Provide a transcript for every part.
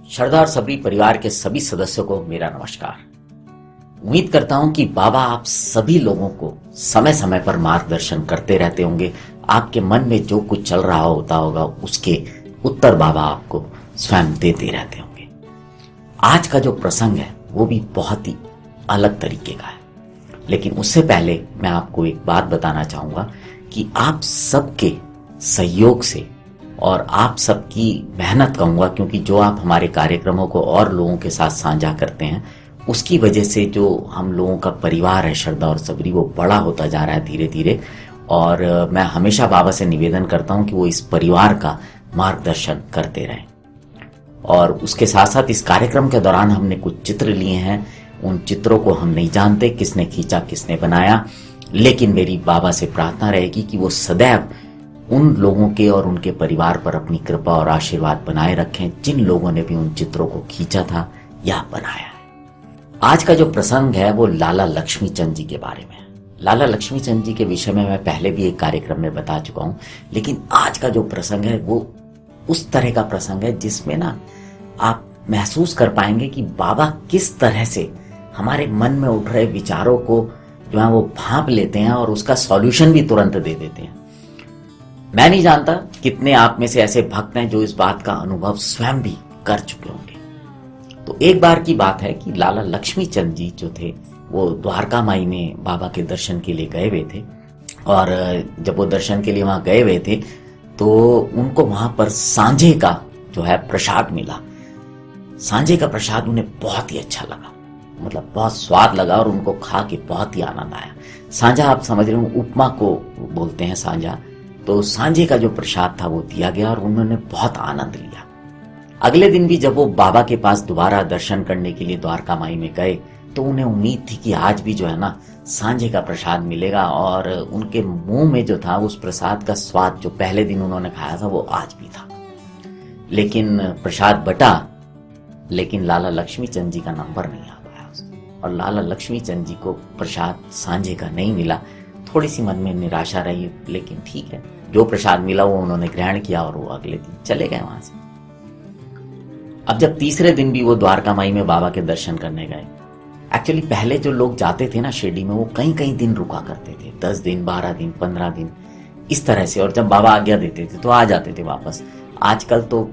श्रद्धा और सबरी परिवार के सभी सदस्यों को मेरा नमस्कार। उम्मीद करता हूं कि बाबा आप सभी लोगों को समय समय पर मार्गदर्शन करते रहते होंगे। आपके मन में जो कुछ चल रहा होता होगा उसके उत्तर बाबा आपको स्वयं देते रहते होंगे। आज का जो प्रसंग है वो भी बहुत ही अलग तरीके का है, लेकिन उससे पहले मैं आपको एक बात बताना चाहूंगा कि आप सबके सहयोग से और आप सबकी मेहनत कहूँगा, क्योंकि जो आप हमारे कार्यक्रमों को और लोगों के साथ साझा करते हैं उसकी वजह से जो हम लोगों का परिवार है श्रद्धा और सबरी वो बड़ा होता जा रहा है धीरे धीरे। और मैं हमेशा बाबा से निवेदन करता हूँ कि वो इस परिवार का मार्गदर्शन करते रहें। और उसके साथ साथ इस कार्यक्रम के दौरान हमने कुछ चित्र लिए हैं। उन चित्रों को हम नहीं जानते किसने खींचा किसने बनाया, लेकिन मेरी बाबा से प्रार्थना रहेगी कि वो सदैव उन लोगों के और उनके परिवार पर अपनी कृपा और आशीर्वाद बनाए रखें जिन लोगों ने भी उन चित्रों को खींचा था या बनाया है। आज का जो प्रसंग है वो लाला लक्ष्मीचंद जी के बारे में है। लाला लक्ष्मीचंद जी के विषय में मैं पहले भी एक कार्यक्रम में बता चुका हूं, लेकिन आज का जो प्रसंग है वो उस तरह का प्रसंग है जिसमें ना आप महसूस कर पाएंगे कि बाबा किस तरह से हमारे मन में उठ रहे विचारों को जो है वो भांप लेते हैं और उसका सॉल्यूशन भी तुरंत दे देते हैं। मैं नहीं जानता कितने आप में से ऐसे भक्त हैं जो इस बात का अनुभव स्वयं भी कर चुके होंगे। तो एक बार की बात है कि लाला लक्ष्मीचंद जी जो थे वो द्वारका माई में बाबा के दर्शन के लिए गए हुए थे। और जब वो दर्शन के लिए वहां गए हुए थे तो उनको वहां पर सांझे का जो है प्रसाद मिला। सांझे का प्रसाद उन्हें बहुत ही अच्छा लगा, मतलब बहुत स्वाद लगा और उनको खा के बहुत ही आनंद आया। सांझा आप समझ रहे हो, उपमा को बोलते हैं सांझा। तो सांझे का जो प्रसाद था वो दिया गया और उन्होंने बहुत आनंद लिया। अगले दिन भी जब वो बाबा के पास दोबारा दर्शन करने के लिए द्वारका माई में गए तो उन्हें उम्मीद थी कि आज भी जो है ना सांझे का प्रसाद मिलेगा। और उनके मुंह में जो था उस प्रसाद का स्वाद जो पहले दिन उन्होंने खाया था वो आज भी था। लेकिन प्रसाद बटा, लेकिन लाला लक्ष्मीचंद जी का नंबर नहीं आ पाया और लाला लक्ष्मीचंद जी को प्रसाद सांझे का नहीं मिला। थोड़ी सी मन में निराशा रही, लेकिन ठीक है, जो प्रसाद मिला वो उन्होंने ग्रहण किया और वो अगले दिन चले गए वहां से। अब जब तीसरे दिन भी वो द्वारका माई में बाबा के दर्शन करने गए, एक्चुअली पहले जो लोग जाते थे ना शिरडी में वो कई कई दिन रुका करते थे, 10 दिन 12 दिन 15 दिन इस तरह से, और जब बाबा आज्ञा देते थे तो आ जाते थे वापस। आजकल तो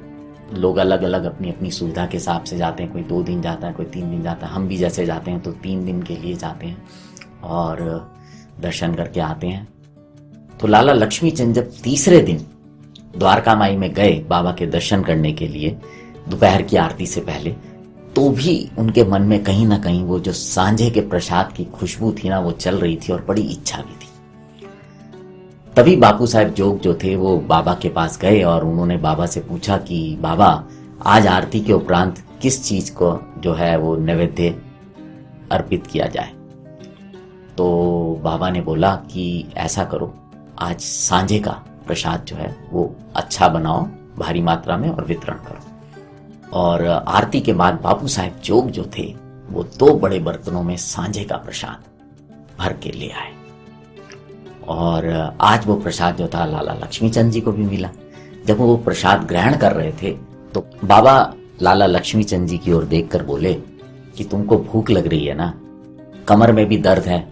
लोग अलग अलग अपनी अपनी सुविधा के हिसाब से जाते हैं, कोई 2 दिन जाता है, कोई 3 दिन जाता है। हम भी जैसे जाते हैं तो 3 दिन के लिए जाते हैं और दर्शन करके आते हैं। तो लाला लक्ष्मीचंद जब तीसरे दिन द्वारका माई में गए बाबा के दर्शन करने के लिए दोपहर की आरती से पहले, तो भी उनके मन में कहीं ना कहीं वो जो सांझे के प्रसाद की खुशबू थी ना वो चल रही थी और बड़ी इच्छा भी थी। तभी बापू साहब जोग जो थे वो बाबा के पास गए और उन्होंने बाबा से पूछा कि बाबा आज आरती के उपरांत किस चीज को जो है वो नैवेद्य अर्पित किया जाए। तो बाबा ने बोला कि ऐसा करो, आज सांझे का प्रसाद जो है वो अच्छा बनाओ भारी मात्रा में और वितरण करो। और आरती के बाद बापू साहब जोग जो थे वो 2 बड़े बर्तनों में सांझे का प्रसाद भर के ले आए। और आज वो प्रसाद जो था लाला लक्ष्मीचंद जी को भी मिला। जब वो प्रसाद ग्रहण कर रहे थे तो बाबा लाला लक्ष्मीचंद जी की ओर देखकर बोले कि तुमको भूख लग रही है ना, कमर में भी दर्द है,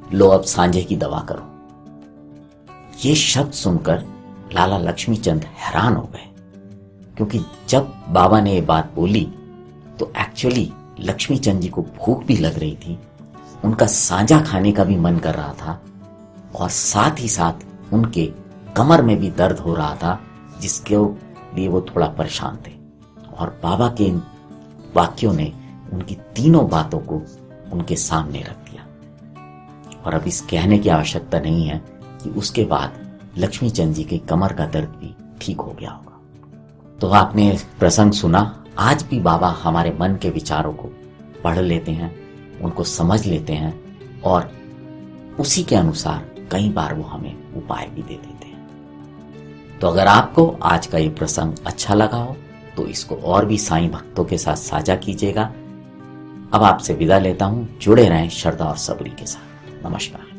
लो अब सांझे की दवा करो। ये शब्द सुनकर लाला लक्ष्मीचंद हैरान हो गए, क्योंकि जब बाबा ने ये बात बोली तो एक्चुअली लक्ष्मीचंद जी को भूख भी लग रही थी, उनका सांझा खाने का भी मन कर रहा था और साथ ही साथ उनके कमर में भी दर्द हो रहा था, जिसके लिए वो थोड़ा परेशान थे। और बाबा के इन वाक्यों ने उनकी तीनों बातों को उनके सामने रख दिया। और अब इस कहने की आवश्यकता नहीं है कि उसके बाद लक्ष्मीचंद जी के कमर का दर्द भी ठीक हो गया होगा। तो आपने प्रसंग सुना। आज भी बाबा हमारे मन के विचारों को पढ़ लेते हैं, उनको समझ लेते हैं और उसी के अनुसार कई बार वो हमें उपाय भी दे देते हैं। तो अगर आपको आज का ये प्रसंग अच्छा लगा हो तो इसको और भी साईं भक्तों के साथ साझा कीजिएगा। अब आपसे विदा लेता हूं। जुड़े रहें श्रद्धा और सबरी के साथ। नमस्कार।